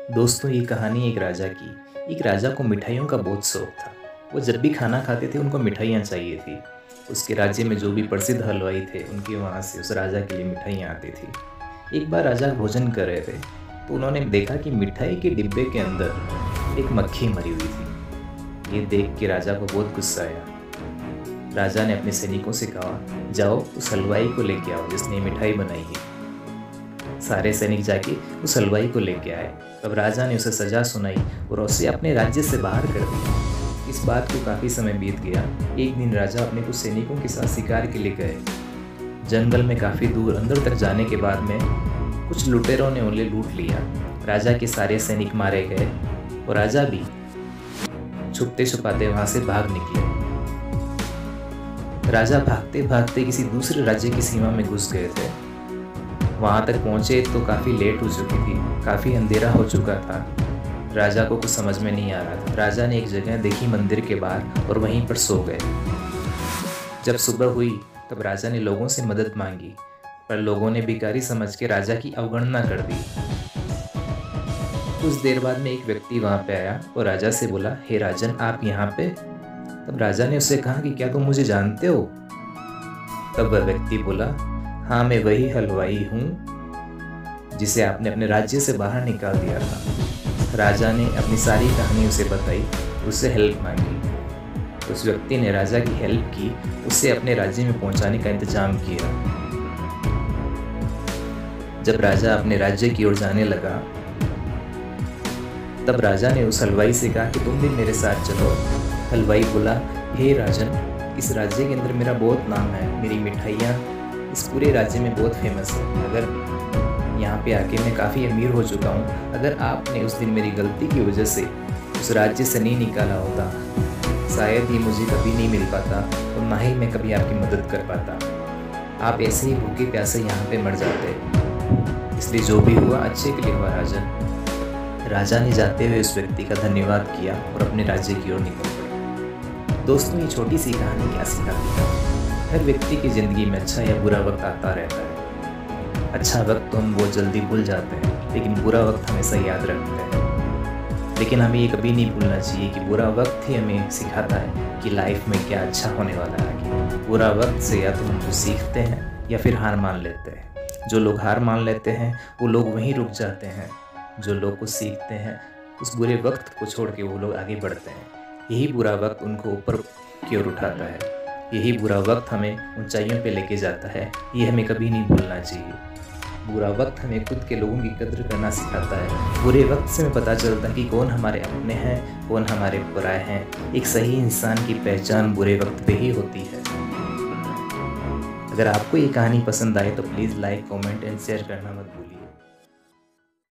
दोस्तों, ये कहानी एक राजा की। एक राजा को मिठाइयों का बहुत शौक था। वो जब भी खाना खाते थे उनको मिठाइयाँ चाहिए थी। उसके राज्य में जो भी प्रसिद्ध हलवाई थे उनके वहाँ से उस राजा के लिए मिठाइयाँ आती थी। एक बार राजा भोजन कर रहे थे तो उन्होंने देखा कि मिठाई के डिब्बे के अंदर एक मक्खी मरी हुई थी। ये देख के राजा को बहुत गुस्सा आया। राजा ने अपने सैनिकों से कहा, जाओ उस हलवाई को लेके आओ जिसने मिठाई बनाई है। सारे सैनिक जाके उस हलवाई को लेके आए। तब राजा ने उसे सजा सुनाई और उसे अपने राज्य से बाहर कर दिया। इस बात को काफ़ी समय बीत गया। एक दिन राजा अपने कुछ सैनिकों के साथ शिकार के लिए गए। जंगल में काफ़ी दूर अंदर तक जाने के बाद में कुछ लुटेरों ने उन्हें लूट लिया। राजा के सारे सैनिक मारे गए और राजा भी छुपते छुपाते वहाँ से भाग निकले। राजा भागते भागते किसी दूसरे राज्य की सीमा में घुस गए थे। वहाँ तक पहुँचे तो काफ़ी लेट हो चुकी थी, काफ़ी अंधेरा हो चुका था। राजा को कुछ समझ में नहीं आ रहा था। राजा ने एक जगह देखी मंदिर के बाहर और वहीं पर सो गए। जब सुबह हुई तब राजा ने लोगों से मदद मांगी, पर लोगों ने भिखारी समझ के राजा की अवगणना कर दी। कुछ देर बाद में एक व्यक्ति वहाँ पे आया और राजा से बोला, हे राजन, आप यहाँ पे? तब राजा ने उससे कहा कि क्या तुम मुझे जानते हो? तब वह व्यक्ति बोला, हाँ, मैं वही हलवाई हूँ जिसे आपने अपने राज्य से बाहर निकाल दिया था। राजा ने अपनी सारी कहानी उसे बताई, उससे हेल्प मांगी। उस व्यक्ति ने राजा की हेल्प की, उसे अपने राज्य में पहुंचाने का इंतजाम किया। जब राजा अपने राज्य की ओर जाने लगा तब राजा ने उस हलवाई से कहा कि तुम भी मेरे साथ चलो। हलवाई बोला, हे राजन, इस राज्य के अंदर मेरा बहुत नाम है, मेरी मिठाइयाँ इस पूरे राज्य में बहुत फेमस है। अगर यहाँ पे आके मैं काफ़ी अमीर हो चुका हूँ। अगर आपने उस दिन मेरी गलती की वजह से उस राज्य से नहीं निकाला होता, शायद ही मुझे कभी नहीं मिल पाता और ना ही मैं कभी आपकी मदद कर पाता। आप ऐसे ही भूखे प्यासे यहाँ पे मर जाते। इसलिए जो भी हुआ अच्छे के लिए हुआ राजन। राजा ने जाते हुए उस व्यक्ति का धन्यवाद किया और अपने राज्य की ओर निकल पड़े। दोस्तों, ये छोटी सी कहानी क्या सिखाती है? हर व्यक्ति की ज़िंदगी में अच्छा या बुरा वक्त आता रहता है। अच्छा वक्त तो हम बहुत जल्दी भूल जाते हैं, लेकिन बुरा वक्त हमेशा याद रखते हैं। लेकिन हमें ये कभी नहीं भूलना चाहिए कि बुरा वक्त ही हमें सिखाता है कि लाइफ में क्या अच्छा होने वाला है आगे। बुरा वक्त से या तो हम कुछ सीखते हैं या फिर हार मान लेते हैं। जो लोग हार मान लेते हैं वो लोग वहीं रुक जाते हैं। जो लोग कुछ सीखते हैं उस बुरे वक्त को छोड़ के वो लोग आगे बढ़ते हैं। यही बुरा वक्त उनको ऊपर की ओर उठाता है। यही बुरा वक्त हमें ऊंचाइयों पे लेके जाता है। ये हमें कभी नहीं भूलना चाहिए। बुरा वक्त हमें खुद के लोगों की कद्र करना सिखाता है। बुरे वक्त से हमें पता चलता है कि कौन हमारे अपने हैं, कौन हमारे पराए हैं। एक सही इंसान की पहचान बुरे वक्त पे ही होती है। अगर आपको ये कहानी पसंद आए तो please like, comment and share करना मत भूलिए।